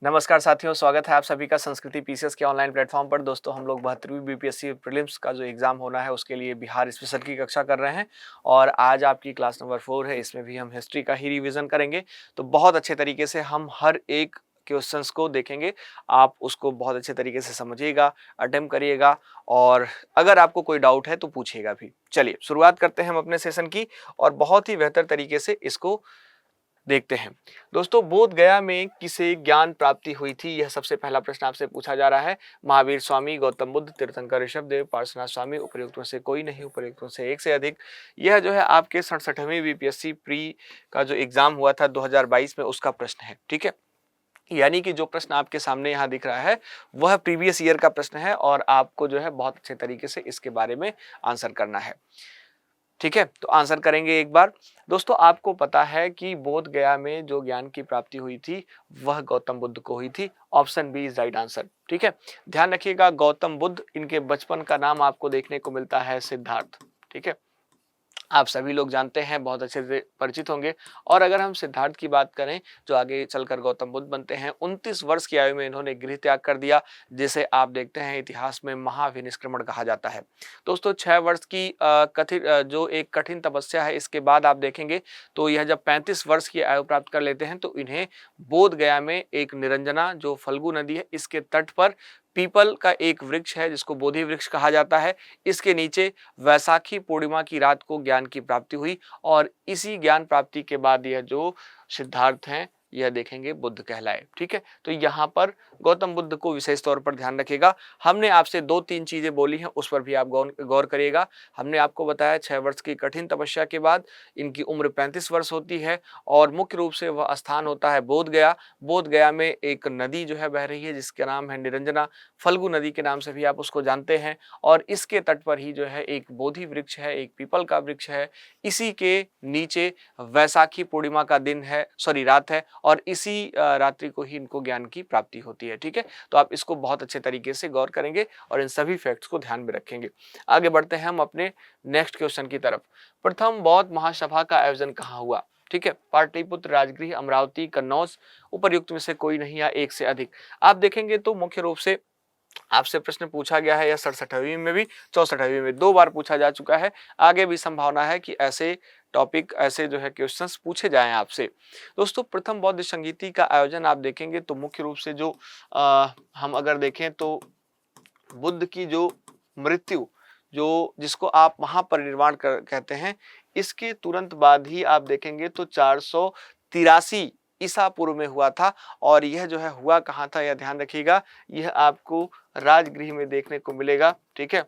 नमस्कार साथियों, स्वागत है आप सभी का संस्कृति पीसीएस के ऑनलाइन प्लेटफॉर्म पर। दोस्तों, हम लोग 72वीं बीपीएससी प्रीलिम्स का जो एग्जाम होना है उसके लिए बिहार स्पेशल की कक्षा कर रहे हैं और आज आपकी क्लास नंबर 4 है। इसमें भी हम हिस्ट्री का ही रिवीजन करेंगे। तो बहुत अच्छे तरीके से हम हर एक क्वेश्चंस को देखेंगे। आप उसको बहुत अच्छे तरीके से समझिएगा, अटेम्प्ट करिएगा और अगर आपको कोई डाउट है तो पूछिएगा भी। चलिए शुरुआत करते हैं हम अपने सेशन की और बहुत ही बेहतर तरीके से इसको देखते हैं। दोस्तों, बोध गया में किसे ज्ञान प्राप्ति हुई थी? यह सबसे पहला प्रश्न आपसे पूछा जा रहा है। महावीर स्वामी, गौतम बुद्ध, तीर्थंकर ऋषभदेव, पार्श्वनाथ स्वामी, उपर्युक्त में से कोई नहीं, उपर्युक्त में से एक से अधिक। यह जो है आपके 67वीं बीपीएससी प्री का जो एग्जाम हुआ था 2022 में उसका प्रश्न है। ठीक है, यानी कि जो प्रश्न आपके सामने यहाँ दिख रहा है वह प्रीवियस ईयर का प्रश्न है और आपको जो है बहुत अच्छे तरीके से इसके बारे में आंसर करना है। ठीक है, तो आंसर करेंगे एक बार। दोस्तों, आपको पता है कि बोध गया में जो ज्ञान की प्राप्ति हुई थी वह गौतम बुद्ध को हुई थी। Option B is right answer. ठीक है, ध्यान रखिएगा, गौतम बुद्ध, इनके बचपन का नाम आपको देखने को मिलता है सिद्धार्थ। ठीक है, आप सभी लोग जानते हैं, बहुत अच्छे से परिचित होंगे। और अगर हम सिद्धार्थ की बात करें जो आगे चलकर गौतम बुद्ध बनते हैं, 29 वर्ष की आयु में इन्होंने गृह त्याग कर दिया, जिसे आप देखते हैं इतिहास में महाविनिष्क्रमण कहा जाता है। दोस्तों, 6 वर्ष की जो एक कठिन तपस्या है, इसके बाद आप देखेंगे तो यह जब 35 वर्ष की आयु प्राप्त कर लेते हैं तो इन्हें बोध गया में एक निरंजना जो फल्गु नदी है इसके तट पर पीपल का एक वृक्ष है जिसको बोधि वृक्ष कहा जाता है, इसके नीचे वैसाखी पूर्णिमा की रात को ज्ञान की प्राप्ति हुई और इसी ज्ञान प्राप्ति के बाद यह जो सिद्धार्थ हैं यह देखेंगे बुद्ध कहलाए। ठीक है, तो यहाँ पर गौतम बुद्ध को विशेष तौर पर ध्यान रखिएगा। हमने आपसे 2-3 चीजें बोली हैं, उस पर भी आप गौर करिएगा। हमने आपको बताया 6 वर्ष की कठिन तपस्या के बाद इनकी उम्र 35 वर्ष होती है और मुख्य रूप से वह स्थान होता है बोध गया। बोध गया में एक नदी जो है बह रही है जिसका नाम है निरंजना, फल्गु नदी के नाम से भी आप उसको जानते हैं। और इसके तट पर ही जो है एक बोधि वृक्ष है, एक पीपल का वृक्ष है। इसी के नीचे वैसाखी पूर्णिमा का दिन है, रात है और इसी रात्रि को ही इनको ज्ञान की प्राप्ति होती है। ठीक है, तो आप इसको बहुत अच्छे तरीके से गौर करेंगे और इन सभी फैक्ट्स को ध्यान में रखेंगे। आगे बढ़ते हैं हम अपने नेक्स्ट क्वेश्चन की तरफ। प्रथम बौद्ध महासभा का आयोजन कहाँ हुआ? ठीक है, पाटलिपुत्र, राजगृह, अमरावती, कन्नौज, उपर्युक्त में से कोई नहीं या एक से अधिक। आप देखेंगे तो मुख्य रूप से आपसे प्रश्न पूछा गया है या 67वीं में भी, 64वीं में 2 बार पूछा जा चुका है। आगे भी संभावना है कि ऐसे टॉपिक, ऐसे जो है क्वेश्चंस पूछे जाएं आपसे। दोस्तों, प्रथम बौद्ध संगीति का आयोजन आप देखेंगे तो मुख्य रूप से जो हम अगर देखें तो बुद्ध की जो मृत्यु, जो जिसको आप महापरिनिर्वाण कहते हैं, इसके तुरंत बाद ही आप देखेंगे तो 483 ईसा पूर्व में हुआ था। और यह जो है हुआ कहाँ था, यह ध्यान रखिएगा, यह आपको राजगृह में देखने को मिलेगा। ठीक है,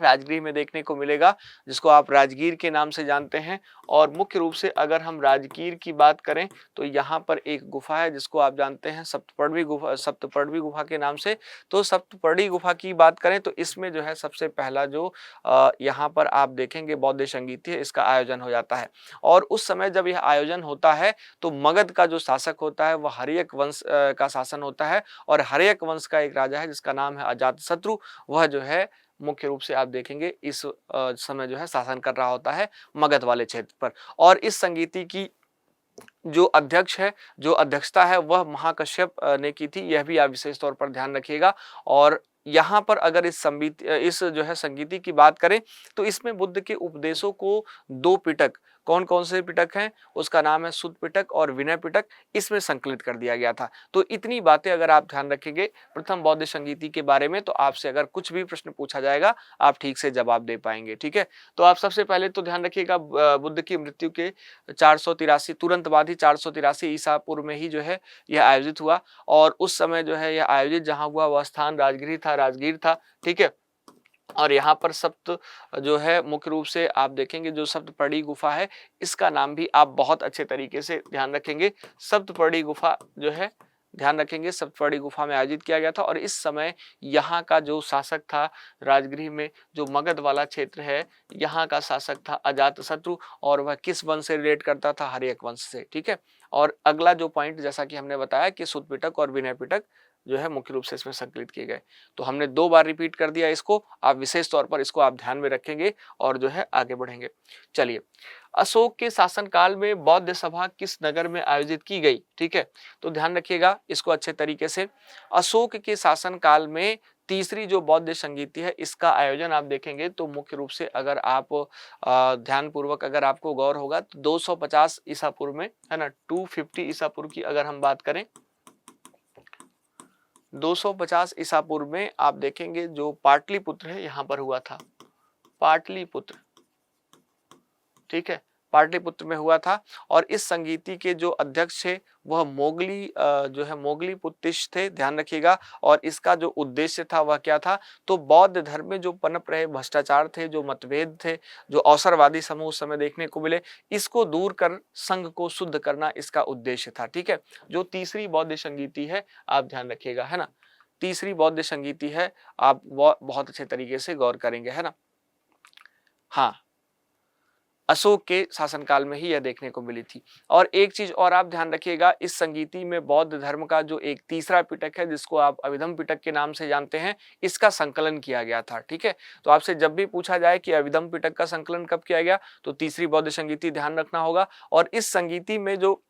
राजगृह में देखने को मिलेगा, जिसको आप राजगीर के नाम से जानते हैं। और मुख्य रूप से अगर हम राजगीर की बात करें तो यहाँ पर एक गुफा है जिसको आप जानते हैं सप्तपर्णी गुफा के नाम से। तो सप्तपर्णी गुफा की बात करें तो इसमें जो है सबसे पहला जो यहाँ पर आप देखेंगे बौद्ध संगीति है, इसका आयोजन हो जाता है। और उस समय जब यह आयोजन होता है तो मगध का जो शासक होता है वह हर्यक वंश का शासन होता है और हर्यक वंश का एक राजा है जिसका नाम है अजातशत्रु। वह जो है मुख्य रूप से आप देखेंगे इस समय जो है शासन कर रहा होता है मगध वाले क्षेत्र पर। और इस संगीति की जो अध्यक्ष है, जो अध्यक्षता है वह महाकश्यप ने की थी, यह भी आप विशेष तौर पर ध्यान रखिएगा। और यहाँ पर अगर इस जो है संगीति की बात करें तो इसमें बुद्ध के उपदेशों को 2 पिटक, कौन कौन से पिटक हैं, उसका नाम है सुत्त पिटक और विनय पिटक, इसमें संकलित कर दिया गया था। तो इतनी बातें अगर आप ध्यान रखेंगे प्रथम बौद्ध संगीति के बारे में तो आपसे अगर कुछ भी प्रश्न पूछा जाएगा आप ठीक से जवाब दे पाएंगे। ठीक है, तो आप सबसे पहले तो ध्यान रखिएगा बुद्ध की मृत्यु के 483 तुरंत बाद ही 483 ईसा पूर्व में ही जो है यह आयोजित हुआ। और उस समय जो है यह आयोजित जहां हुआ वह स्थान राजगीर था। ठीक है, और यहाँ पर सप्त जो है मुख्य रूप से आप देखेंगे जो सप्तपर्णी गुफा है, इसका नाम भी आप बहुत अच्छे तरीके से ध्यान रखेंगे। सप्तपर्णी गुफा जो है ध्यान रखेंगे, सप्तपर्णी गुफा में आयोजित किया गया था। और इस समय यहाँ का जो शासक था राजगृह में, जो मगध वाला क्षेत्र है, यहाँ का शासक था अजातशत्रु और वह किस वंश से रिलेट करता था? हर्यक वंश से। ठीक है, और अगला जो पॉइंट जैसा कि हमने बताया कि शुद्ध पिटक और विनय पिटक जो है मुख्य रूप से इसमें संकलित किए गए। तो हमने 2 बार रिपीट कर दिया इसको, आप विशेष तौर पर इसको आप ध्यान में रखेंगे और जो है आगे बढ़ेंगे। चलिए, अशोक के शासनकाल में बौद्ध सभा किस नगर में आयोजित की गई? ठीक है, तो ध्यान रखिएगा इसको अच्छे तरीके से। अशोक के शासनकाल में तीसरी जो बौद्ध संगीति है इसका आयोजन आप देखेंगे तो मुख्य रूप से अगर आप ध्यान पूर्वक अगर आपको गौर होगा तो 250 ईसा पूर्व में, है ना, 250 ईसा पूर्व की अगर हम बात करें, 250 ईसा पूर्व में आप देखेंगे जो पाटलिपुत्र है यहाँ पर हुआ था, पाटलिपुत्र, ठीक है, पाटलिपुत्र में हुआ था। और इस संगीति के जो अध्यक्ष थे वह मोगली जो है मोगली पुत्तिश थे, ध्यान रखिएगा। और इसका जो उद्देश्य था वह क्या था? तो बौद्ध धर्म में जो पनप रहे भ्रष्टाचार थे, जो मतभेद थे, जो अवसरवादी समूह उस समय देखने को मिले, इसको दूर कर संघ को शुद्ध करना इसका उद्देश्य था। ठीक है, जो तीसरी बौद्ध संगीति है आप ध्यान रखिएगा, है ना, तीसरी बौद्ध संगीति है, आप वो बहुत अच्छे तरीके से गौर करेंगे, है ना। हाँ, अशोक के शासनकाल में ही यह देखने को मिली थी। और एक चीज और आप ध्यान रखिएगा, इस संगीति में बौद्ध धर्म का जो एक तीसरा पिटक है जिसको आप अभिधम पिटक के नाम से जानते हैं, इसका संकलन किया गया था। ठीक है, तो आपसे जब भी पूछा जाए कि अभिधम पिटक का संकलन कब किया गया तो तीसरी बौद्ध संगीति ध्यान रखना होगा। और इस संगीति में जो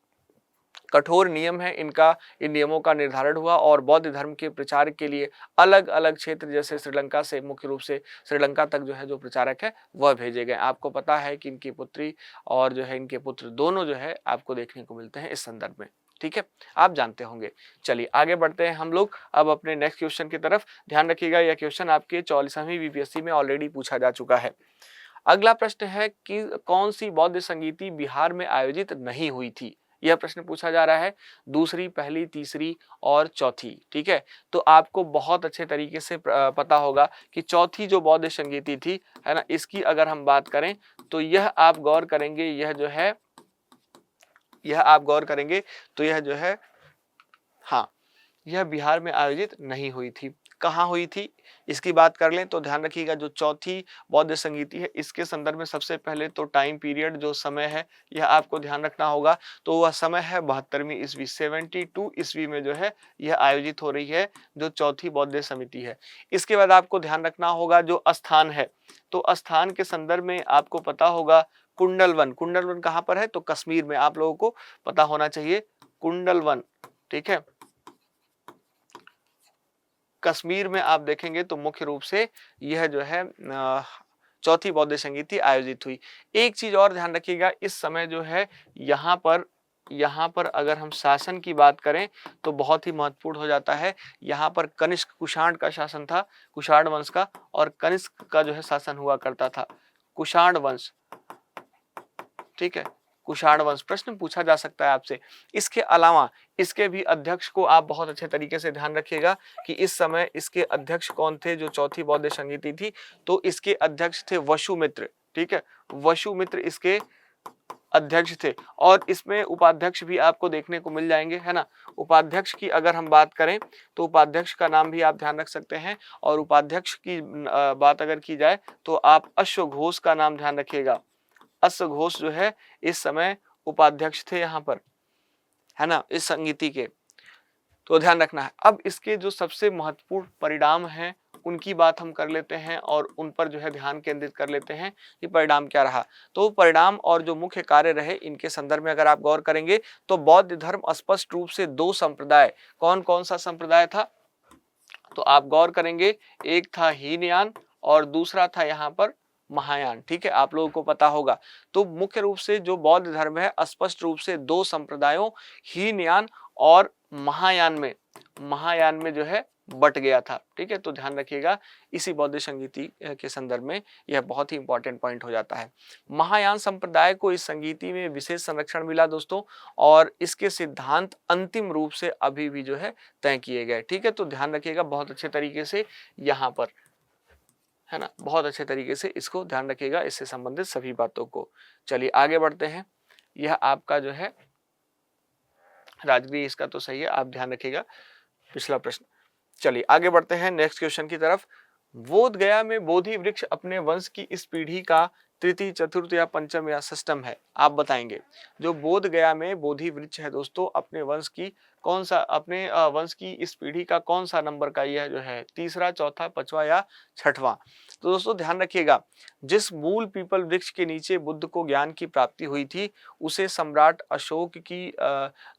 कठोर नियम है इनका, इन नियमों का निर्धारण हुआ और बौद्ध धर्म के प्रचार के लिए अलग अलग क्षेत्र जैसे श्रीलंका से, मुख्य रूप से श्रीलंका तक जो है जो प्रचारक है वह भेजे गए। आपको पता है कि इनकी पुत्री और जो है इनके पुत्र दोनों जो है आपको देखने को मिलते हैं इस संदर्भ में। ठीक है, आप जानते होंगे। चलिए आगे बढ़ते हैं हम लोग अब अपने नेक्स्ट क्वेश्चन की तरफ। ध्यान रखिएगा यह क्वेश्चन आपके 44वीं बीपीएससी में ऑलरेडी पूछा जा चुका है। अगला प्रश्न है कि कौन सी बौद्ध संगीति बिहार में आयोजित नहीं हुई थी? यह प्रश्न पूछा जा रहा है, दूसरी, पहली, तीसरी और चौथी। ठीक है, तो आपको बहुत अच्छे तरीके से पता होगा कि चौथी जो बौद्ध संगीति थी, है ना, इसकी अगर हम बात करें तो यह आप गौर करेंगे, यह जो है, यह आप गौर करेंगे तो यह जो है, हाँ, यह बिहार में आयोजित नहीं हुई थी। कहाँ हुई थी इसकी बात कर लें तो ध्यान रखिएगा, जो चौथी बौद्ध संगीति है इसके संदर्भ में सबसे पहले तो टाइम पीरियड जो समय है यह आपको ध्यान रखना होगा। तो वह समय है 72वीं ईस्वी, 72 ईस्वी में जो है यह आयोजित हो रही है जो चौथी बौद्ध समिति है। इसके बाद आपको ध्यान रखना होगा जो स्थान है, तो स्थान के संदर्भ में आपको पता होगा कुंडलवन। कुंडलवन कहाँ पर है? तो कश्मीर में, आप लोगों को पता होना चाहिए कुंडलवन। ठीक है, कश्मीर में आप देखेंगे तो मुख्य रूप से यह जो है चौथी बौद्ध संगीति आयोजित हुई। एक चीज और ध्यान रखिएगा, इस समय जो है यहाँ पर अगर हम शासन की बात करें तो बहुत ही महत्वपूर्ण हो जाता है। यहाँ पर कनिष्क कुषाण का शासन था, कुषाण वंश का, और कनिष्क का जो है शासन हुआ करता था, कुषाण वंश। ठीक है, कुषाण वंश प्रश्न पूछा जा सकता है आपसे। इसके अलावा इसके भी अध्यक्ष को आप बहुत अच्छे तरीके से ध्यान रखिएगा कि इस समय इसके अध्यक्ष कौन थे जो चौथी बौद्ध संगीति थी, तो इसके अध्यक्ष थे वसुमित्र। ठीक है, वसुमित्र इसके अध्यक्ष थे। और इसमें उपाध्यक्ष भी आपको देखने को मिल जाएंगे, है ना। उपाध्यक्ष की अगर हम बात करें तो उपाध्यक्ष का नाम भी आप ध्यान रख सकते हैं। और उपाध्यक्ष की बात अगर की जाए तो आप अश्वघोष का नाम ध्यान रखिएगा। अश्वघोष जो है इस समय उपाध्यक्ष थे यहाँ पर, है ना, इस संगीति के, तो ध्यान रखना है। अब इसके जो सबसे महत्वपूर्ण परिणाम हैं उनकी बात हम कर लेते हैं और उन पर जो है ध्यान केंद्रित कर लेते हैं कि परिणाम क्या रहा। तो परिणाम और जो मुख्य कार्य रहे इनके संदर्भ में अगर आप गौर करेंगे तो बौद्ध धर्म स्पष्ट रूप से दो संप्रदाय, कौन कौन सा संप्रदाय था तो आप गौर करेंगे, एक था हीनयान और दूसरा था यहाँ पर महायान। ठीक है, आप लोगों को पता होगा। तो मुख्य रूप से जो बौद्ध धर्म है स्पष्ट रूप से दो संप्रदायों हीनयान और महायान में जो है बट गया था। ठीक है, तो ध्यान रखिएगा इसी बौद्ध संगीति के संदर्भ में यह बहुत ही इंपॉर्टेंट पॉइंट हो जाता है। महायान संप्रदाय को इस संगीति में विशेष संरक्षण मिला दोस्तों, और इसके सिद्धांत अंतिम रूप से अभी भी जो है तय किए गए। ठीक है, तो ध्यान रखिएगा बहुत अच्छे तरीके से यहाँ पर, है ना, बहुत अच्छे तरीके से इसको ध्यान रखिएगा, इससे संबंधित सभी बातों को। चलिए आगे बढ़ते हैं। यह आपका जो है राजगीर, इसका तो सही है, आप ध्यान रखिएगा पिछला प्रश्न। चलिए आगे बढ़ते हैं नेक्स्ट क्वेश्चन की तरफ। बोध गया में बोधि वृक्ष अपने वंश की इस पीढ़ी का तृतीय, चतुर्थ या पंचम या षष्ठम है, आप बताएंगे। जो बोध गया में बोधि वृक्ष है दोस्तों, अपने वंश की कौन सा, अपने वंश की इस पीढ़ी का कौन सा नंबर का यह जो है, तीसरा, चौथा, पांचवा या छठवां। तो दोस्तों ध्यान रखिएगा, जिस मूल पीपल वृक्ष के नीचे बुद्ध को ज्ञान की प्राप्ति हुई थी, उसे सम्राट अशोक की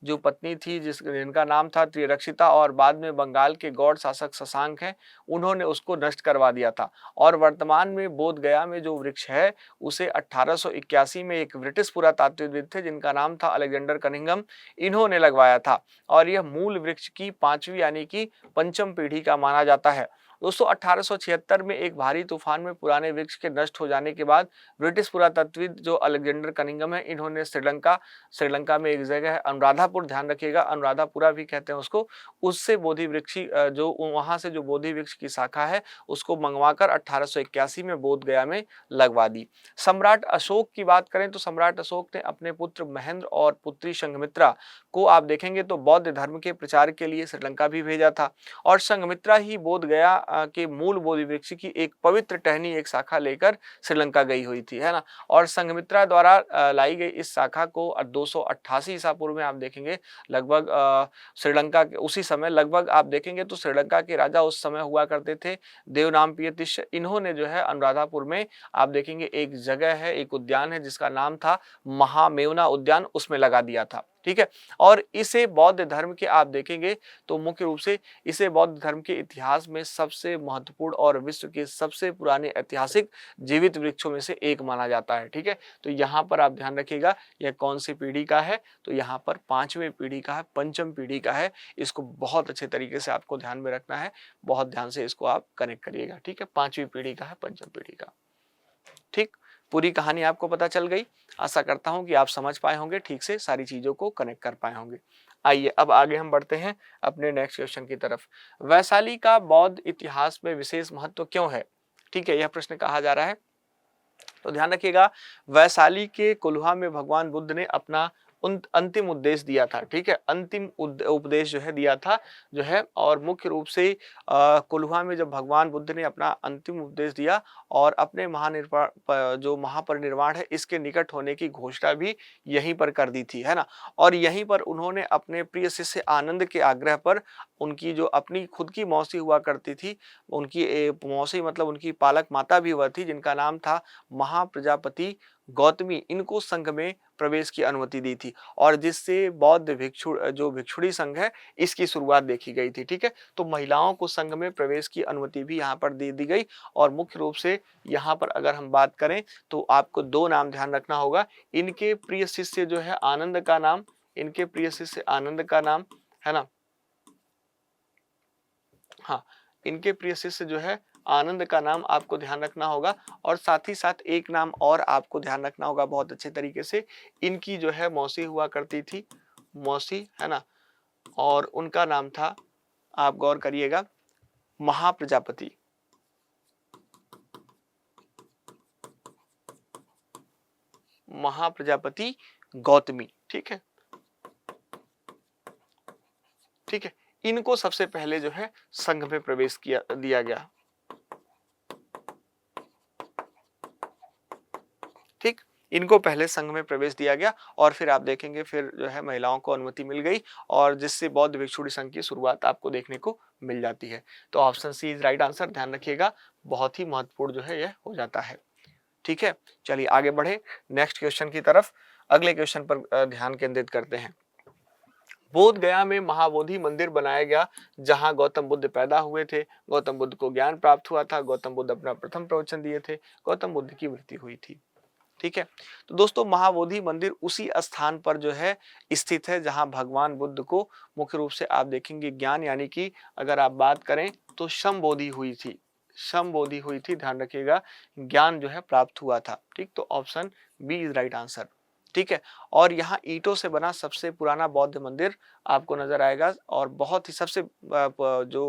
जो पत्नी थी, जिनका नाम था त्रिरक्षिता, और बाद में बंगाल के गौड़ शासक शशांक हैं, उन्होंने उसको नष्ट करवा दिया था। और वर्तमान में बोध गया में जो वृक्ष है, उसे 1881 में एक ब्रिटिश पुरातात्विकविद थे, जिनका नाम था अलेक्जेंडर कनिंघम, इन्होंने लगवाया था। और यह मूल वृक्ष की पांचवी यानी कि पंचम पीढ़ी का माना जाता है। दोस्तों 1876 में एक भारी तूफान में पुराने वृक्ष के नष्ट हो जाने के बाद ब्रिटिश पुरातत्वविद जो अलेक्जेंडर कनिंघम है, इन्होंने श्रीलंका में एक जगह है अनुराधापुर, ध्यान रखिएगा अनुराधापुरा भी कहते हैं उसको, उससे बोधि वृक्ष जो वहां से जो बोधि वृक्ष की शाखा है उसको मंगवाकर 1881 में बोध गया में लगवा दी। सम्राट अशोक की बात करें तो सम्राट अशोक ने अपने पुत्र महेंद्र और पुत्री संघमित्रा को आप देखेंगे तो बौद्ध धर्म के प्रचार के लिए श्रीलंका भी भेजा था। और संघमित्रा ही बोध गया के मूल बोधि वृक्ष की एक पवित्र टहनी, एक शाखा लेकर श्रीलंका गई हुई थी, है ना। और संघमित्रा द्वारा लाई गई इस शाखा को 288 ईसा पूर्व में आप देखेंगे लगभग श्रीलंका के उसी समय लगभग आप देखेंगे तो श्रीलंका के राजा उस समय हुआ करते थे देवनामपियतिश। इन्होंने जो है अनुराधापुर में आप देखेंगे एक जगह है, एक उद्यान है जिसका नाम था महामेवना उद्यान, उसमें लगा दिया था, ठीक है। और इसे बौद्ध धर्म के आप देखेंगे तो मुख्य रूप से इसे बौद्ध धर्म के इतिहास में सबसे महत्वपूर्ण और विश्व के सबसे पुराने ऐतिहासिक जीवित वृक्षों में से एक माना जाता है, ठीक है। तो यहाँ पर आप ध्यान रखिएगा यह कौन सी पीढ़ी का है, तो यहाँ पर पांचवें पीढ़ी का है, पंचम पीढ़ी का है। इसको बहुत अच्छे तरीके से आपको ध्यान में रखना है, बहुत ध्यान से इसको आप कनेक्ट करिएगा, ठीक है। पांचवी पीढ़ी का है, पंचम पीढ़ी का, ठीक। पूरी कहानी आपको पता चल गई। आशा करता हूं कि आप समझ पाए होंगे, ठीक से सारी चीजों को कनेक्ट कर पाए होंगे। आइए अब आगे हम बढ़ते हैं अपने नेक्स्ट क्वेश्चन की तरफ। वैशाली का बौद्ध इतिहास में विशेष महत्व क्यों है, ठीक है, यह प्रश्न कहा जा रहा है। तो ध्यान रखिएगा, वैशाली के कुल्हा में भगवान बुद्ध ने अपना अंतिम उपदेश दिया था, ठीक है। अंतिम उपदेश जो है दिया था जो है, और मुख्य रूप से कुल्हा में जब भगवान बुद्ध ने अपना अंतिम उपदेश दिया और अपने महानिर्वाण जो महापरिनिर्वाण है इसके निकट होने की घोषणा भी यहीं पर कर दी थी, है ना। और यहीं पर उन्होंने अपने प्रिय शिष्य आनंद के आग्रह पर उनकी जो अपनी खुद की मौसी हुआ करती थी, उनकी मौसी मतलब उनकी पालक माता भी वह थी, जिनका नाम था महाप्रजापति गौतमी, इनको संघ में प्रवेश की अनुमति दी थी, और जिससे बौद्ध भिक्षुणी संघ है इसकी शुरुआत देखी गई थी, ठीक है। तो महिलाओं को संघ में प्रवेश की अनुमति भी यहाँ पर दे दी गई। और मुख्य रूप से यहाँ पर अगर हम बात करें तो आपको दो नाम ध्यान रखना होगा। इनके प्रिय शिष्य जो है आनंद का नाम, इनके प्रिय शिष्य आनंद का नाम, है ना, हाँ, इनके प्रिय शिष्य जो है आनंद का नाम आपको ध्यान रखना होगा। और साथ ही साथ एक नाम और आपको ध्यान रखना होगा बहुत अच्छे तरीके से, इनकी जो है मौसी हुआ करती थी, मौसी, है ना, और उनका नाम था, आप गौर करिएगा, महाप्रजापति। महाप्रजापति गौतमी, ठीक है, ठीक है। इनको सबसे पहले जो है संघ में प्रवेश दिया गया, ठीक, इनको पहले संघ में प्रवेश दिया गया और फिर आप देखेंगे फिर जो है महिलाओं को अनुमति मिल गई, और जिससे बौद्ध भिक्षुणी संघ की शुरुआत आपको देखने को मिल जाती है। तो option C is right answer, ध्यान रखिएगा, बहुत ही महत्वपूर्ण जो है यह हो जाता है, ठीक है। चलिए आगे बढ़े नेक्स्ट क्वेश्चन की तरफ। अगले क्वेश्चन पर ध्यान केंद्रित करते हैं। बोध गया में महाबोधि मंदिर बनाया गया जहां गौतम बुद्ध पैदा हुए थे, गौतम बुद्ध को ज्ञान प्राप्त हुआ था, गौतम बुद्ध अपना प्रथम प्रवचन दिए थे, गौतम बुद्ध की मृत्यु हुई थी, ठीक है। तो दोस्तों महाबोधि मंदिर उसी स्थान पर जो है स्थित है जहां भगवान बुद्ध को मुख्य रूप से आप देखेंगे ज्ञान यानी कि अगर आप बात करें तो समबोधि हुई थी, समबोधि हुई थी, ध्यान रखिएगा, ज्ञान जो है प्राप्त हुआ था, ठीक। तो option B is right answer, ठीक है। और यहाँ ईंटों से बना सबसे पुराना बौद्ध मंदिर आपको नजर आएगा, और बहुत ही सबसे जो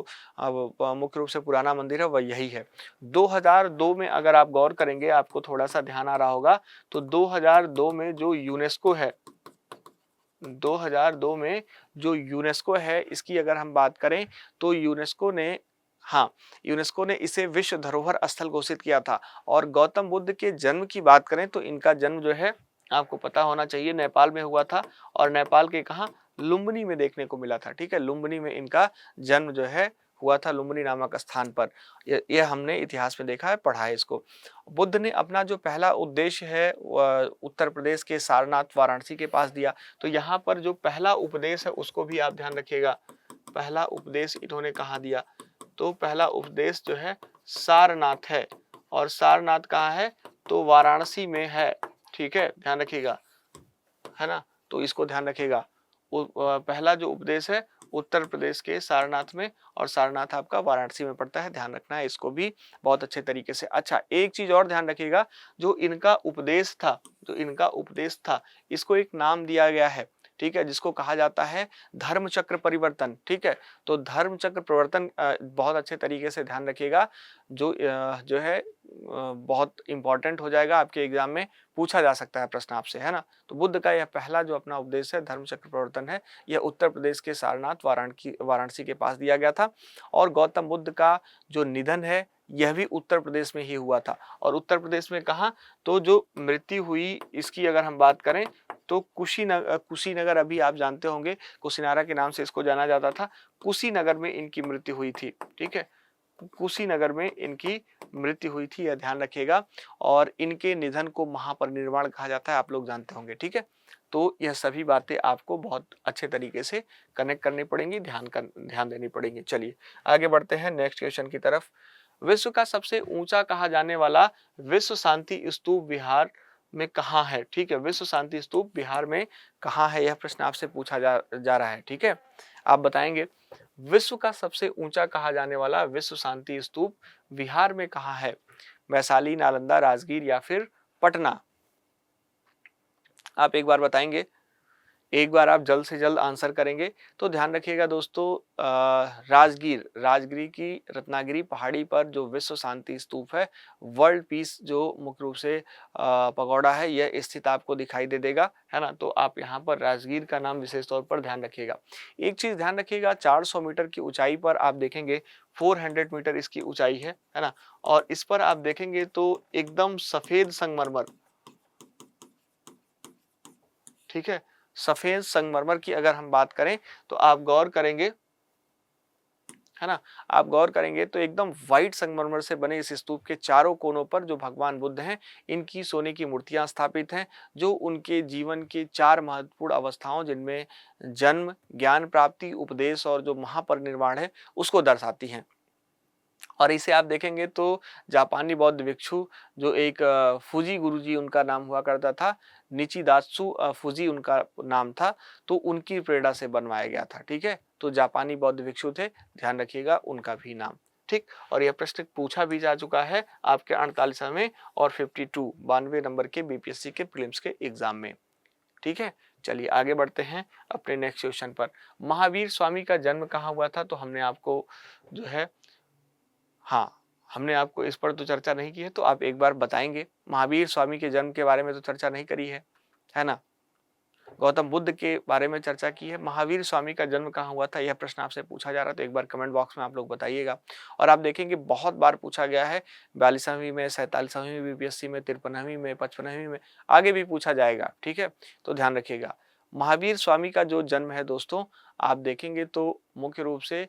मुख्य रूप से पुराना मंदिर है वह यही है। 2002 में अगर आप गौर करेंगे, आपको थोड़ा सा ध्यान आ रहा होगा, तो 2002 में जो यूनेस्को है, 2002 में जो यूनेस्को है इसकी अगर हम बात करें तो यूनेस्को ने हाँ, यूनेस्को ने इसे विश्व धरोहर स्थल घोषित किया था। और गौतम बुद्ध के जन्म की बात करें तो इनका जन्म जो है आपको पता होना चाहिए नेपाल में हुआ था, और नेपाल के कहाँ, लुम्बिनी में देखने को मिला था। ठीक है, लुम्बिनी में इनका जन्म जो है हुआ था, लुम्बिनी नामक स्थान पर। ये हमने इतिहास में देखा है, पढ़ा है इसको। बुद्ध ने अपना जो पहला उद्देश्य है उत्तर प्रदेश के सारनाथ वाराणसी के पास दिया। तो यहाँ पर जो पहला उपदेश है उसको भी आप ध्यान रखिएगा। पहला उपदेश इन्होंने कहाँ दिया, तो पहला उपदेश जो है सारनाथ है। और सारनाथ कहाँ है, तो वाराणसी में है। ठीक है, ध्यान रखिएगा, है ना, तो इसको ध्यान रखिएगा। पहला जो उपदेश है उत्तर प्रदेश के सारनाथ में, और सारनाथ आपका वाराणसी में पड़ता है, ध्यान रखना है इसको भी बहुत अच्छे तरीके से। अच्छा, एक चीज और ध्यान रखिएगा, जो इनका उपदेश था, इसको एक नाम दिया गया है। ठीक है, जिसको कहा जाता है धर्म चक्र परिवर्तन। ठीक है, तो धर्म चक्र परिवर्तन बहुत अच्छे तरीके से ध्यान रखिएगा, जो है बहुत इंपॉर्टेंट हो जाएगा, आपके एग्जाम में पूछा जा सकता है प्रश्न आपसे, है ना। तो बुद्ध का यह पहला जो अपना उपदेश है धर्म चक्र प्रवर्तन है, यह उत्तर प्रदेश के सारनाथ वाराणसी के पास दिया गया था। और गौतम बुद्ध का जो निधन है यह भी उत्तर प्रदेश में ही हुआ था। और उत्तर प्रदेश में कहाँ, तो जो मृत्यु हुई इसकी अगर हम बात करें तो कुशीनगर, अभी आप जानते होंगे, कुशीनारा के नाम से इसको जाना जाता था। कुशीनगर में इनकी मृत्यु हुई थी। ठीक है, कुशीनगर में इनकी मृत्यु हुई थी, यह ध्यान रखिएगा। और इनके निधन को महापरिनिर्वाण कहा जाता है, आप लोग जानते होंगे। ठीक है, तो यह सभी बातें आपको बहुत अच्छे तरीके से कनेक्ट करनी पड़ेंगी, ध्यान देनी पड़ेंगी। चलिए आगे बढ़ते हैं नेक्स्ट क्वेश्चन की तरफ। विश्व का सबसे ऊंचा कहा जाने वाला विश्व शांति स्तूप बिहार में कहाँ है। ठीक है, विश्व शांति स्तूप बिहार में कहाँ है, यह प्रश्न आपसे पूछा जा रहा है। ठीक है, आप बताएंगे विश्व का सबसे ऊंचा कहा जाने वाला विश्व शांति स्तूप बिहार में कहाँ है। वैशाली, नालंदा, राजगीर या फिर पटना। आप एक बार बताएंगे, एक बार आप जल्द से जल्द आंसर करेंगे। तो ध्यान रखिएगा दोस्तों, राजगिरी की रत्नागिरी पहाड़ी पर जो विश्व शांति स्तूप है, वर्ल्ड पीस जो मुख्य रूप से पगोड़ा है, यह स्थित आपको दिखाई दे देगा, है ना। तो आप यहाँ पर राजगीर का नाम विशेष तौर पर ध्यान रखिएगा। एक चीज ध्यान रखिएगा, 400 मीटर की ऊंचाई पर आप देखेंगे 400 मीटर इसकी ऊंचाई है ना। और इस पर आप देखेंगे तो एकदम सफेद संगमरमर, ठीक है, सफेद संगमरमर की अगर हम बात करें तो आप गौर करेंगे, है ना, आप गौर करेंगे तो एकदम व्हाइट संगमरमर से बने इस स्तूप के चारों कोनों पर जो भगवान बुद्ध हैं, इनकी सोने की मूर्तियां स्थापित हैं, जो उनके जीवन की 4 महत्वपूर्ण अवस्थाओं, जिनमें जन्म, ज्ञान प्राप्ति, उपदेश और जो महापरिनिर्वाण है, उसको दर्शाती हैं। और इसे आप देखेंगे तो जापानी बौद्ध भिक्षु, जो एक फूजी गुरुजी उनका नाम हुआ करता था, निचिदात्सु फूजी उनका नाम था, तो उनकी प्रेरणा से बनवाया गया था। ठीक है, तो जापानी बौद्ध भिक्षु थे, ध्यान रखिएगा उनका भी नाम। ठीक, और यह प्रश्न पूछा भी जा चुका है आपके 48वें और 92 नंबर के बीपीएससी के प्रीलिम्स के एग्जाम में। ठीक है, चलिए आगे बढ़ते हैं अपने नेक्स्ट क्वेश्चन पर। महावीर स्वामी का जन्म कहाँ हुआ था, तो हमने आपको जो है, हाँ, हमने आपको इस पर तो चर्चा नहीं की है, तो आप एक बार बताएंगे। महावीर स्वामी के जन्म के बारे में तो चर्चा नहीं करी है ना। गौतम बुद्ध के बारे में चर्चा की है, महावीर स्वामी का जन्म कहाँ हुआ था, यह प्रश्न आपसे पूछा जा रहा है, तो एक बार कमेंट बॉक्स में आप लोग बताइएगा। और आप देखेंगे बहुत बार पूछा गया है, 42वीं में, 47वीं बीपीएससी में, 53वीं में, 55वीं में, आगे भी पूछा जाएगा। ठीक है, तो ध्यान रखिएगा। महावीर स्वामी का जो जन्म है दोस्तों, आप देखेंगे तो मुख्य रूप से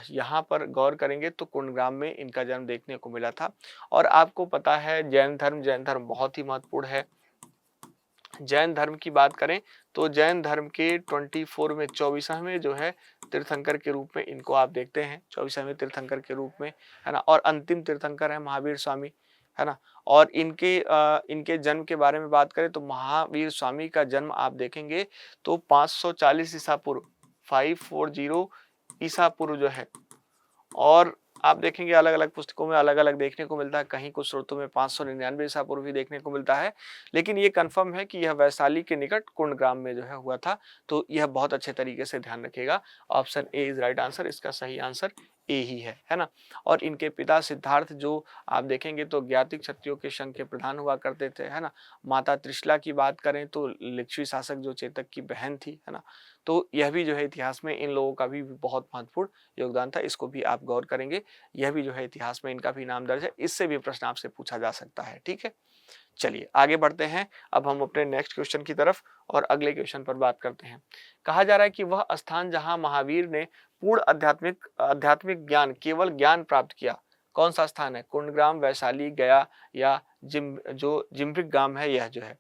यहाँ पर गौर करेंगे तो कुंडग्राम में इनका जन्म देखने को मिला था। और आपको पता है जैन धर्म बहुत ही महत्वपूर्ण है। जैन धर्म की बात करें तो जैन धर्म के 24 में 24वें जो है तीर्थंकर के रूप में इनको आप देखते हैं, 24वें तीर्थंकर के रूप में, है ना। और अंतिम तीर्थंकर है महावीर स्वामी, है ना। और इनके जन्म के बारे में बात करें तो महावीर स्वामी का जन्म आप देखेंगे तो 540 ईसा पूर्व, 540 ईसा पूर्व जो है। और आप देखेंगे अलग अलग पुस्तकों में अलग अलग देखने को मिलता है, कहीं कुछ स्रोतों में 599 ईसा पूर्व भी देखने को मिलता है, लेकिन ये कंफर्म है कि यह वैशाली के निकट कुंडग्राम में जो है हुआ था। तो यह बहुत अच्छे तरीके से ध्यान रखिएगा। Option A is right answer, इसका सही आंसर ए ही है ना। और इनके पिता सिद्धार्थ जो आप देखेंगे तो ज्ञाति क्षत्रियों के संघ के प्रधान हुआ करते थे, है ना। माता त्रिशला की बात करें तो लिच्छवी शासक जो चेतक की बहन थी, है ना। तो यह भी जो है इतिहास में इन लोगों का भी बहुत महत्वपूर्ण योगदान था, इसको भी आप गौर करेंगे। यह भी जो है इतिहास में इनका भी नाम दर्ज है, इससे भी प्रश्न आपसे पूछा जा सकता है, ठीक है। चलिए आगे बढ़ते हैं, अब हम अपने नेक्स्ट क्वेश्चन की तरफ और अगले क्वेश्चन पर बात करते हैं। कहा जा रहा है कि वह स्थान जहां महावीर ने पूर्ण आध्यात्मिक आध्यात्मिक ज्ञान, केवल ज्ञान प्राप्त किया, कौन सा स्थान है? कुंडग्राम, वैशाली, गया या जिम्भिक गांव है यह जो है।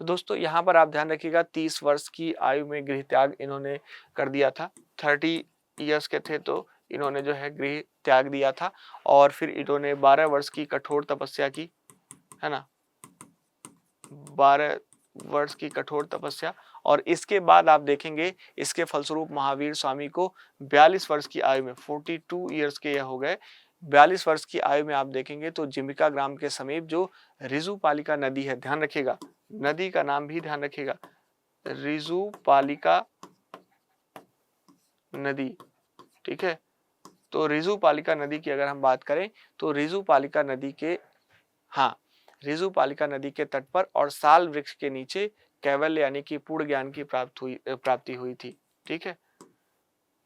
तो दोस्तों यहाँ पर आप ध्यान रखिएगा, 30 वर्ष की आयु में गृह त्याग इन्होंने कर दिया था। 30 ईयर्स के थे तो इन्होंने जो है गृह त्याग दिया था, और फिर इन्होंने 12 वर्ष की कठोर तपस्या की, है ना। 12 वर्ष की कठोर तपस्या, और इसके बाद आप देखेंगे इसके फलस्वरूप महावीर स्वामी को 42 वर्ष की आयु में, 42 ईयर्स के यह हो गए, 42 वर्ष की आयु में आप देखेंगे तो जिमिका ग्राम के समीप जो रिजुपालिका नदी है, ध्यान रखिएगा नदी का नाम भी ध्यान रखिएगा, रिजुपालिका नदी, ठीक है। तो रिजुपालिका नदी की अगर हम बात करें तो रिजुपालिका नदी के, हाँ, रिजुपालिका नदी के तट पर और साल वृक्ष के नीचे कैवल्य यानी कि पूर्ण ज्ञान की प्राप्ति हुई थी, ठीक है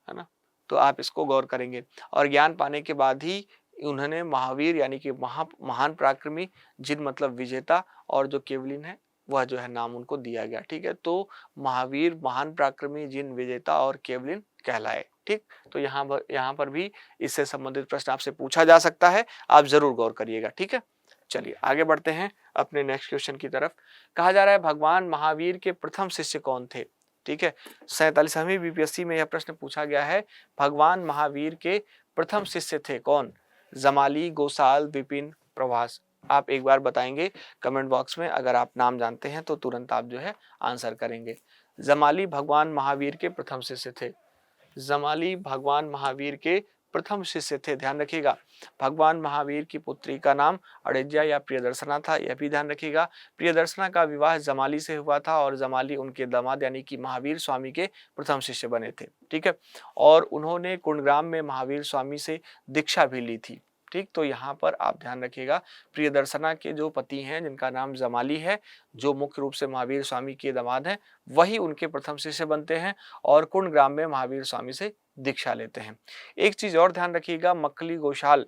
ना। तो आप इसको गौर करेंगे, और ज्ञान पाने के बाद ही उन्होंने महावीर यानी कि महान पराक्रमी, जिन मतलब विजेता, और जो केवलिन है वह जो है नाम उनको दिया गया, ठीक है। तो महावीर, महान पराक्रमी, जिन विजेता और केवलिन कहलाए, ठीक। तो यहाँ पर भी इससे संबंधित प्रश्न आपसे पूछा जा सकता है, आप जरूर गौर करिएगा, ठीक है। चलिए आगे बढ़ते हैं अपने नेक्स्ट क्वेश्चन की तरफ। कहा जा रहा है भगवान महावीर के प्रथम शिष्य कौन थे, ठीक है। 47वीं बीपीएससी में यह प्रश्न पूछा गया है, भगवान महावीर के प्रथम शिष्य थे कौन? जमाली, गोसाल, विपिन, प्रभास। आप एक बार बताएंगे कमेंट बॉक्स में, अगर आप नाम जानते हैं तो तुरंत आप जो है आंसर करेंगे। जमाली भगवान महावीर के प्रथम शिष्य थे, जमाली भगवान महावीर के प्रथम शिष्य थे, ध्यान रखिएगा। भगवान महावीर की पुत्री का नाम अड़ेज्या या प्रियदर्शना था, यह भी ध्यान रखिएगा। प्रियदर्शना का विवाह जमाली से हुआ था, और जमाली उनके दामाद यानी कि महावीर स्वामी के प्रथम शिष्य बने थे, ठीक है। और उन्होंने कुंडग्राम में महावीर स्वामी से दीक्षा भी ली थी, ठीक। तो यहाँ पर आप ध्यान रखिएगा, प्रियदर्शना के जो पति हैं जिनका नाम जमाली है, जो मुख्य रूप से महावीर स्वामी के दामाद हैं, वही उनके प्रथम शिष्य बनते हैं, और कुंडग्राम में महावीर स्वामी से दीक्षा लेते हैं। एक चीज और ध्यान रखिएगा, मक्खली गोशाल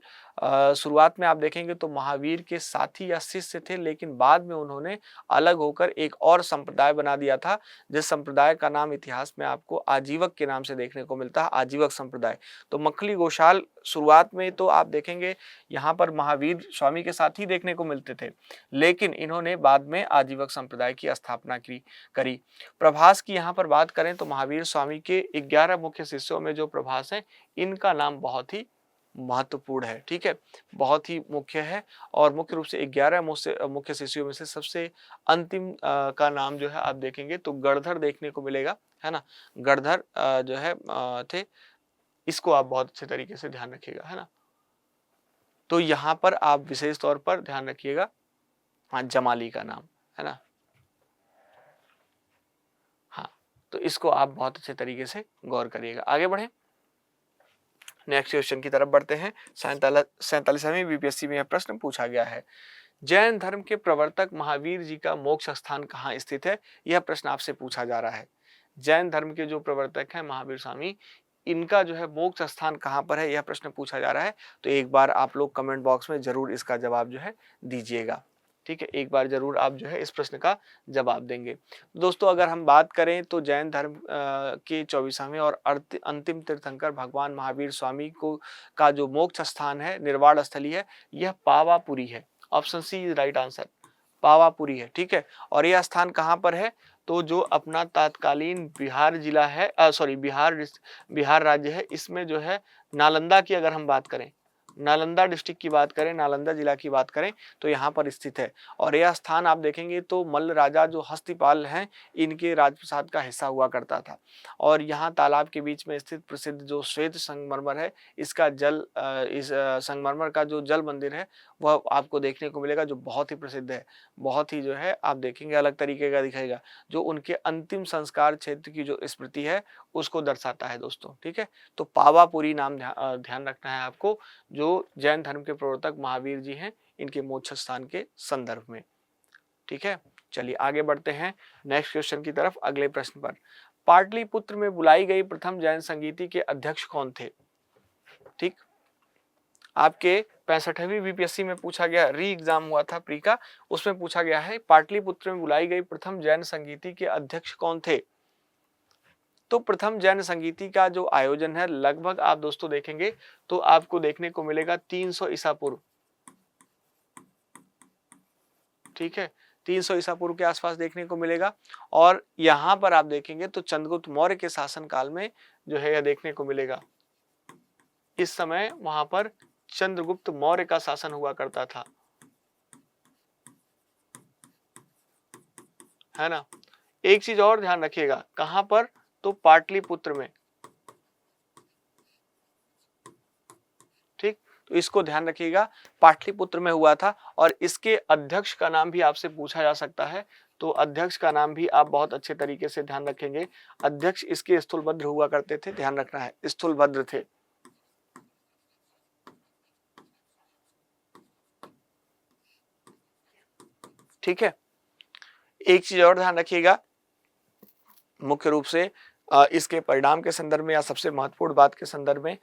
शुरुआत में आप देखेंगे तो महावीर के साथी या शिष्य थे, लेकिन बाद में उन्होंने अलग होकर एक और संप्रदाय बना दिया था, जिस संप्रदाय का नाम इतिहास में आपको आजीवक के नाम से देखने को मिलता है, आजीवक संप्रदाय। तो मक्खली गोशाल शुरुआत में तो आप देखेंगे यहाँ पर महावीर स्वामी के साथ ही देखने को मिलते थे, लेकिन इन्होंने बाद में आजीवक संप्रदाय की स्थापना करी। प्रभास की यहाँ पर बात करें तो महावीर स्वामी के 11 मुख्य शिष्यों में जो प्रभास है, इनका नाम बहुत ही महत्वपूर्ण है, ठीक है, बहुत ही मुख्य है। और मुख्य रूप से 11 मुख्य शिष्यों में से सबसे अंतिम का नाम जो है आप देखेंगे तो गणधर देखने को मिलेगा, है ना। गणधर जो है थे, इसको आप बहुत अच्छे तरीके से ध्यान रखिएगा, है ना। तो यहाँ पर आप विशेष तौर पर ध्यान रखिएगा, हाँ, जमाली का नाम, है ना। हाँ, तो इसको आप बहुत अच्छे तरीके से गौर करिएगा। आगे बढ़े, नेक्स्ट क्वेश्चन की तरफ बढ़ते हैं। 47वीं बीपीएससी में यह प्रश्न पूछा गया है, जैन धर्म के प्रवर्तक महावीर जी का मोक्ष स्थान कहाँ स्थित है? यह प्रश्न आपसे पूछा जा रहा है। जैन धर्म के जो प्रवर्तक हैं महावीर स्वामी, इनका जो है मोक्ष स्थान कहाँ पर है, यह प्रश्न पूछा जा रहा है। तो एक बार आप लोग कमेंट बॉक्स में जरूर इसका जवाब जो है दीजिएगा, ठीक है। एक बार जरूर आप जो है इस प्रश्न का जवाब देंगे। दोस्तों अगर हम बात करें तो जैन धर्म के 24वें और अंतिम तीर्थंकर भगवान महावीर स्वामी को का जो मोक्ष स्थान है, निर्वाण स्थली है, यह पावापुरी है। Option C is right answer, Pawapuri है, ठीक है। और यह स्थान कहाँ पर है? तो जो अपना तत्कालीन बिहार जिला है, बिहार राज्य है, इसमें जो है नालंदा की अगर हम बात करें, नालंदा डिस्ट्रिक्ट की बात करें, नालंदा जिला की बात करें, तो यहाँ पर स्थित है। और यह स्थान आप देखेंगे तो मल्ल राजा जो हस्तिपाल हैं, इनके राजप्रसाद का हिस्सा हुआ करता था। और यहाँ तालाब के बीच में स्थित प्रसिद्ध जो श्वेत संगमरमर है, इसका जल इस संगमरमर का जो जल मंदिर है वह आपको देखने को मिलेगा, जो बहुत ही प्रसिद्ध है, बहुत ही जो है आप देखेंगे अलग तरीके का दिखेगा। जो उनके अंतिम संस्कार क्षेत्र की जो स्मृति है, उसको दर्शाता है दोस्तों। ठीक है, तो पावापुरी नाम ध्यान रखना है आपको, जो जैन धर्म के प्रवर्तक महावीर जी हैं, इनके मोक्ष स्थान के संदर्भ में। ठीक है, चलिए आगे बढ़ते हैं नेक्स्ट क्वेश्चन की तरफ, अगले प्रश्न पर। पाटलिपुत्र में बुलाई गई प्रथम जैन संगीति के अध्यक्ष कौन थे? ठीक, आपके 65वीं बीपीएससी में पूछा गया, री एग्जाम हुआ था प्री का, उसमें पूछा गया है पाटलिपुत्र में बुलाई गई प्रथम जैन संगीति के अध्यक्ष कौन थे? तो प्रथम जैन संगीति का जो आयोजन है, लगभग आप दोस्तों देखेंगे तो आपको देखने को मिलेगा 300 ईसा पूर्व। ठीक है, 300 ईसा पूर्व के आसपास देखने को मिलेगा। और यहां पर आप देखेंगे तो चंद्रगुप्त मौर्य के शासन काल में जो है यह देखने को मिलेगा। इस समय वहां पर चंद्रगुप्त मौर्य का शासन हुआ करता था, है ना। एक चीज और ध्यान रखिएगा, कहां पर? तो पाटलिपुत्र में। ठीक, तो इसको ध्यान रखिएगा, पाटलिपुत्र में हुआ था। और इसके अध्यक्ष का नाम भी आपसे पूछा जा सकता है, तो अध्यक्ष का नाम भी आप बहुत अच्छे तरीके से ध्यान रखेंगे। अध्यक्ष इसके स्थूलभद्र हुआ करते थे, ध्यान रखना है, स्थूलभद्र थे। ठीक है, एक चीज और ध्यान रखिएगा, मुख्य रूप से इसके परिणाम के संदर्भ में या सबसे महत्वपूर्ण बात के संदर्भ में,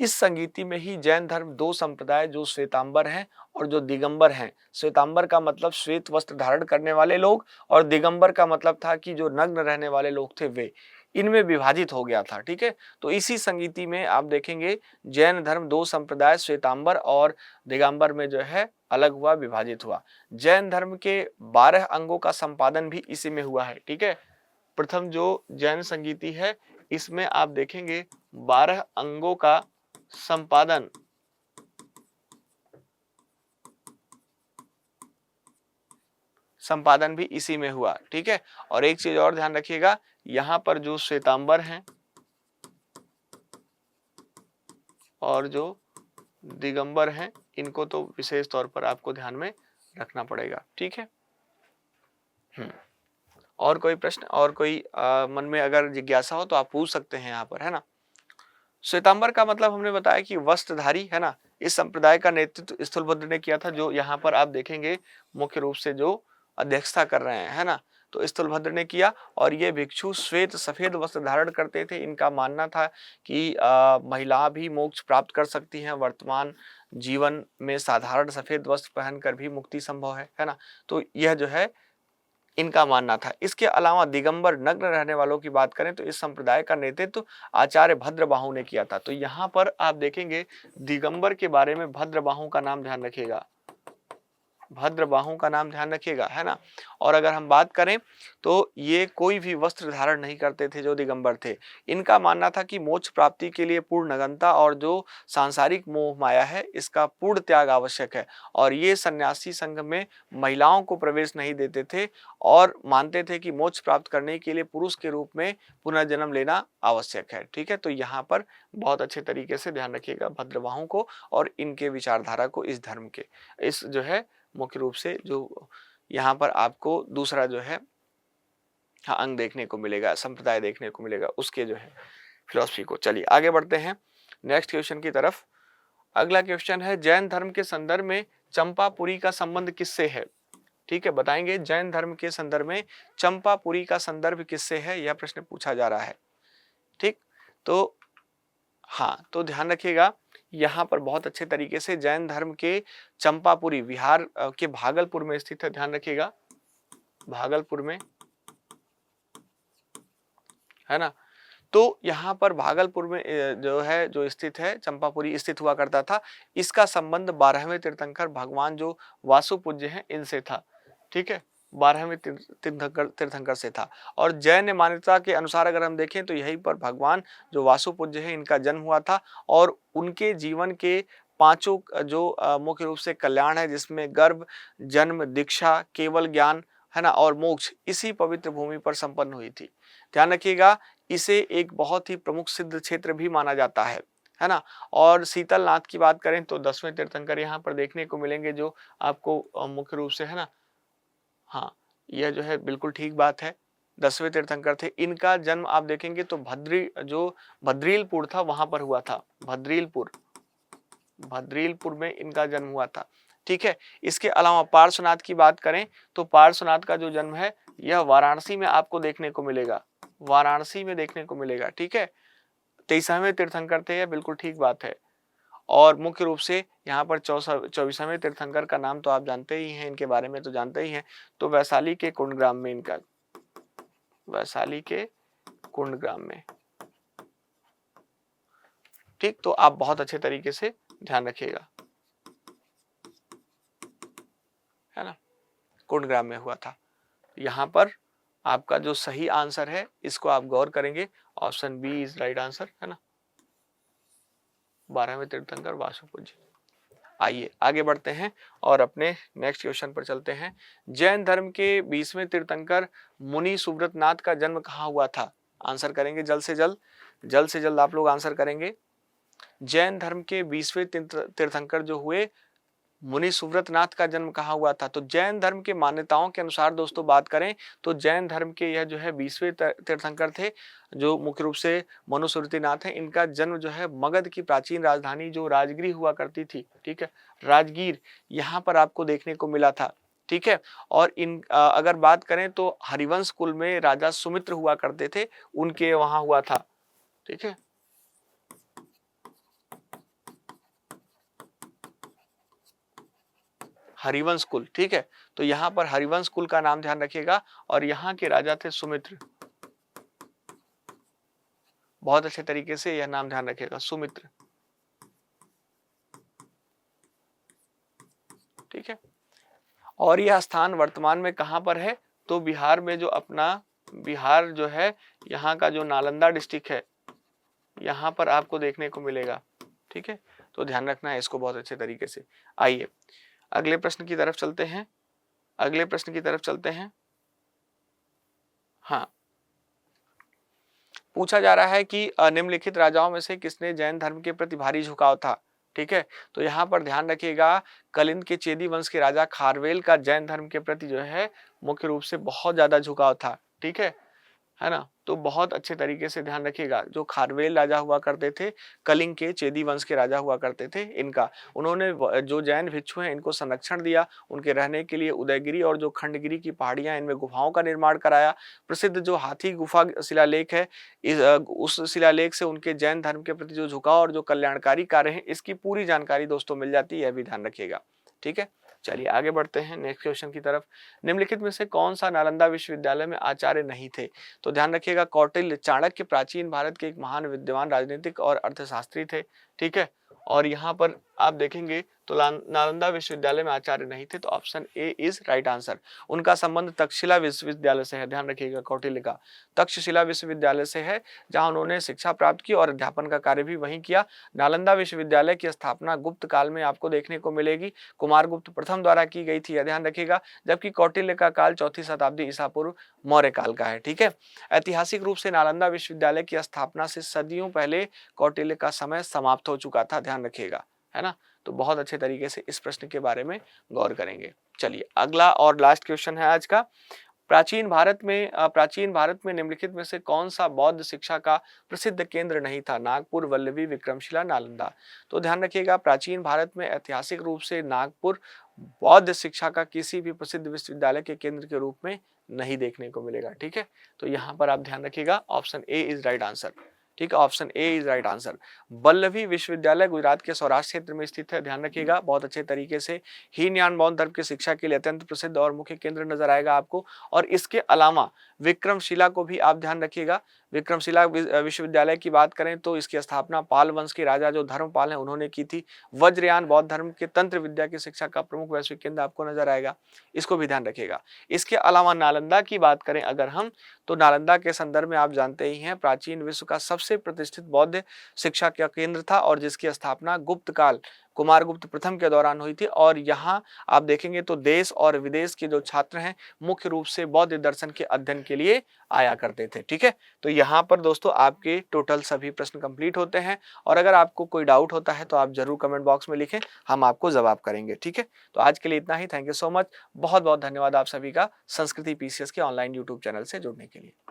इस संगीति में ही जैन धर्म दो संप्रदाय, जो श्वेतांबर हैं और जो दिगंबर हैं। श्वेतांबर का मतलब श्वेत वस्त्र धारण करने वाले लोग, और दिगंबर का मतलब था कि जो नग्न रहने वाले लोग थे वे, इनमें विभाजित हो गया था। ठीक है, तो इसी संगीति में आप देखेंगे जैन धर्म दो संप्रदाय श्वेतांबर और दिगंबर में जो है अलग हुआ, विभाजित हुआ। जैन धर्म के 12 अंगों का संपादन भी इसी में हुआ है। ठीक है, प्रथम जो जैन संगीति है, इसमें आप देखेंगे 12 अंगों का संपादन भी इसी में हुआ। ठीक है, और एक चीज और ध्यान रखिएगा, यहां पर जो श्वेतांबर हैं और जो दिगंबर हैं, इनको तो विशेष तौर पर आपको ध्यान में रखना पड़ेगा। ठीक है, और कोई प्रश्न, और कोई मन में अगर जिज्ञासा हो तो आप पूछ सकते हैं यहाँ पर, है ना। श्वेतांबर का मतलब हमने बताया कि वस्त्रधारी, है ना। इस संप्रदाय का नेतृत्व स्थूलभद्र ने किया था, जो यहाँ पर आप देखेंगे मुख्य रूप से जो अध्यक्षता कर रहे हैं, है ना। तो स्थूलभद्र ने किया, और ये भिक्षु श्वेत सफेद वस्त्र धारण करते थे। इनका मानना था कि महिला भी मोक्ष प्राप्त कर सकती हैं, वर्तमान जीवन में साधारण सफेद वस्त्र पहनकर भी मुक्ति संभव है ना। तो यह जो है इनका मानना था। इसके अलावा दिगंबर नग्न रहने वालों की बात करें तो इस संप्रदाय का नेतृत्व आचार्य भद्रबाहु ने किया था। तो यहाँ पर आप देखेंगे दिगंबर के बारे में भद्रबाहु का नाम ध्यान रखिएगा, भद्रबाहु का नाम ध्यान रखिएगा, है ना। और अगर हम बात करें तो ये कोई भी वस्त्र धारण नहीं करते थे जो दिगंबर थे। इनका मानना था कि मोक्ष प्राप्ति के लिए पूर्ण नग्नता और जो सांसारिक मोह माया है, इसका पूर्ण त्याग आवश्यक है। और ये सन्यासी संघ में महिलाओं को प्रवेश नहीं देते थे, और मानते थे कि मोक्ष प्राप्त करने के लिए पुरुष के रूप में पुनर्जन्म लेना आवश्यक है। ठीक है, तो यहाँ पर बहुत अच्छे तरीके से ध्यान रखिएगा भद्रबाहु को और इनके विचारधारा को, इस धर्म के, इस जो है मुख्य रूप से जो यहाँ पर आपको दूसरा जो है अंग देखने को मिलेगा, संप्रदाय देखने को मिलेगा, उसके जो है फिलॉसफी को। चलिए आगे बढ़ते हैं नेक्स्ट क्वेश्चन की तरफ। अगला क्वेश्चन है, जैन धर्म के संदर्भ में चंपापुरी का संबंध किससे है? ठीक है, बताएंगे जैन धर्म के संदर्भ में चंपापुरी का संदर्भ किससे है, यह प्रश्न पूछा जा रहा है। ठीक, तो हाँ, तो ध्यान रखिएगा, यहाँ पर बहुत अच्छे तरीके से जैन धर्म के चंपापुरी बिहार के भागलपुर में स्थित है। ध्यान रखिएगा, भागलपुर में, है ना। तो यहाँ पर भागलपुर में जो है, जो स्थित है चंपापुरी, स्थित हुआ करता था। इसका संबंध 12वें तीर्थंकर भगवान जो वासु पूज्य हैं इनसे था। ठीक है, 12वें तीर्थंकर से था। और जैन मान्यता के अनुसार अगर हम देखें तो यहीं पर भगवान जो वासु पूज्य है इनका जन्म हुआ था, और उनके जीवन के पांचों जो मुख्य रूप से कल्याण है, जिसमें गर्भ, जन्म, दीक्षा, केवल ज्ञान, है ना, और मोक्ष, इसी पवित्र भूमि पर संपन्न हुई थी। ध्यान रखिएगा, इसे एक बहुत ही प्रमुख सिद्ध क्षेत्र भी माना जाता है ना। और शीतलनाथ की बात करें तो 10वें तीर्थंकर यहाँ पर देखने को मिलेंगे, जो आपको मुख्य रूप से, है ना। हाँ, यह जो है बिल्कुल ठीक बात है। 10वें तीर्थंकर थे। इनका जन्म आप देखेंगे तो भद्रीलपुर था वहां पर हुआ था। भद्रीलपुर में इनका जन्म हुआ था। ठीक है। इसके अलावा पार्श्वनाथ की बात करें तो पार्श्वनाथ का जो जन्म है यह वाराणसी में आपको देखने को मिलेगा। वाराणसी में देखने को मिलेगा। ठीक है। 23वें तीर्थंकर थे, यह बिल्कुल ठीक बात है। और मुख्य रूप से यहाँ पर 24वें तीर्थंकर का नाम तो आप जानते ही हैं, इनके बारे में तो जानते ही हैं। तो वैशाली के कुंडग्राम में इनका, वैशाली के कुंडग्राम में। ठीक, तो आप बहुत अच्छे तरीके से ध्यान रखिएगा, है ना, कुंडग्राम में हुआ था। यहाँ पर आपका जो सही आंसर है इसको आप गौर करेंगे, option B is right answer, है ना, 12वें तीर्थंकर वासुपूज्य। आइए आगे बढ़ते हैं और अपने नेक्स्ट क्वेश्चन पर चलते हैं। जैन धर्म के 20वें तीर्थंकर मुनि सुव्रतनाथ का जन्म कहाँ हुआ था? आंसर करेंगे जल्द से जल्द आप लोग आंसर करेंगे। जैन धर्म के 20वें तीर्थंकर जो हुए मुनि सुव्रतनाथ का जन्म कहाँ हुआ था? तो जैन धर्म के मान्यताओं के अनुसार दोस्तों बात करें तो जैन धर्म के यह जो है 20वें तीर्थंकर थे, जो मुख्य रूप से मनु सुव्रतनाथ है। इनका जन्म जो है मगध की प्राचीन राजधानी जो राजगीर हुआ करती थी, ठीक है, राजगीर, यहाँ पर आपको देखने को मिला था। ठीक है। और अगर बात करें तो हरिवंश कुल में राजा सुमित्र हुआ करते थे, उनके वहां हुआ था। ठीक है। हरिवंश कुल, ठीक है। तो यहाँ पर हरिवंश कुल का नाम ध्यान रखिएगा और यहाँ के राजा थे सुमित्र। बहुत अच्छे तरीके से यह नाम ध्यान रखिएगा, सुमित्र। ठीक है। और यह स्थान वर्तमान में कहां पर है? तो बिहार में, जो अपना बिहार जो है, यहाँ का जो नालंदा डिस्ट्रिक्ट है, यहाँ पर आपको देखने को मिलेगा। ठीक है। तो ध्यान रखना है इसको बहुत अच्छे तरीके से। आइए अगले प्रश्न की तरफ चलते हैं। हाँ, पूछा जा रहा है कि निम्नलिखित राजाओं में से किसने जैन धर्म के प्रति भारी झुकाव था? ठीक है। तो यहाँ पर ध्यान रखिएगा, कलिंग के चेदी वंश के राजा खारवेल का जैन धर्म के प्रति जो है मुख्य रूप से बहुत ज्यादा झुकाव था। ठीक है ना। तो बहुत अच्छे तरीके से ध्यान रखिएगा, जो खारवेल राजा हुआ करते थे, कलिंग के चेदी वंश के राजा हुआ करते थे, इनका उन्होंने जो जैन भिक्षु हैं इनको संरक्षण दिया, उनके रहने के लिए उदयगिरी और जो खंडगिरी की पहाड़ियां, इनमें गुफाओं का निर्माण कराया। प्रसिद्ध जो हाथी गुफा शिलालेख है, उस शिलालेख से उनके जैन धर्म के प्रति जो झुकाव और जो कल्याणकारी कार्य है, इसकी पूरी जानकारी दोस्तों मिल जाती है, यह भी ध्यान रखिएगा। ठीक है। चलिए आगे बढ़ते हैं नेक्स्ट क्वेश्चन की तरफ। निम्नलिखित में से कौन सा नालंदा विश्वविद्यालय में आचार्य नहीं थे? तो ध्यान रखिएगा, कौटिल्य चाणक्य प्राचीन भारत के एक महान विद्वान राजनीतिक और अर्थशास्त्री थे। ठीक है। और यहाँ पर आप देखेंगे तो नालंदा विश्वविद्यालय में आचार्य नहीं थे, तो option A is right answer. उनका संबंध तक्षशिला विश्वविद्यालय से है। ध्यान रखिएगा, कौटिल्य का तक्षशिला विश्वविद्यालय से है, जहां उन्होंने शिक्षा प्राप्त की और अध्यापन का कार्य भी वहीं किया। नालंदा विश्वविद्यालय की स्थापना गुप्त काल में आपको देखने को मिलेगी, कुमारगुप्त प्रथम द्वारा की गई थी, यह ध्यान रखिएगा। जबकि कौटिल्य का काल 4वीं शताब्दी ईसा पूर्व मौर्य काल का है। ठीक है। ऐतिहासिक रूप से नालंदा विश्वविद्यालय की स्थापना से सदियों पहले कौटिल्य का समय समाप्त हो चुका था, ध्यान रखिएगा, है ना। तो बहुत अच्छे तरीके से इस प्रश्न के बारे में गौर करेंगे। चलिए अगला और लास्ट क्वेश्चन है आज का। प्राचीन भारत में निम्नलिखित में से कौन सा बौद्ध शिक्षा का प्रसिद्ध केंद्र नहीं था? नागपुर, वल्लभी, विक्रमशिला, नालंदा। तो ध्यान रखिएगा, प्राचीन भारत में ऐतिहासिक रूप से नागपुर बौद्ध शिक्षा का किसी भी प्रसिद्ध विश्वविद्यालय के केंद्र के रूप में नहीं देखने को मिलेगा। ठीक है। तो यहाँ पर आप ध्यान रखिएगा, option A is right answer. ठीक है, option A is right answer. Vallabhi विश्वविद्यालय गुजरात के सौराष्ट्र क्षेत्र में स्थित है, ध्यान रखिएगा बहुत अच्छे तरीके से। हीनयान बौद्ध धर्म की शिक्षा के लिए अत्यंत प्रसिद्ध और मुख्य केंद्र नजर आएगा आपको। और इसके अलावा विक्रमशिला को भी आप ध्यान रखिएगा। विक्रमशिला विश्वविद्यालय की बात करें तो इसकी स्थापना पाल वंश के राजा जो धर्मपाल हैं उन्होंने की थी। वज्रयान बौद्ध धर्म के तंत्र विद्या की शिक्षा का प्रमुख वैश्विक केंद्र आपको नजर आएगा, इसको भी ध्यान रखिएगा। इसके अलावा नालंदा की बात करें अगर हम, तो नालंदा के संदर्भ में आप जानते ही हैं, प्राचीन विश्व का सबसे प्रतिष्ठित बौद्ध शिक्षा का केंद्र था और जिसकी स्थापना गुप्त काल कुमारगुप्त प्रथम के दौरान हुई थी और यहाँ आप देखेंगे तो देश और विदेश के जो छात्र हैं मुख्य रूप से बौद्ध दर्शन के अध्ययन के लिए आया करते थे। ठीक है, तो यहाँ पर दोस्तों आपके टोटल सभी प्रश्न कंप्लीट होते हैं और अगर आपको कोई डाउट होता है तो आप जरूर कमेंट बॉक्स में लिखें, हम आपको जवाब करेंगे। ठीक है, तो आज के लिए इतना ही। Thank you so much. बहुत बहुत धन्यवाद आप सभी का संस्कृति पीसीएस के ऑनलाइन यूट्यूब चैनल से जुड़ने के लिए।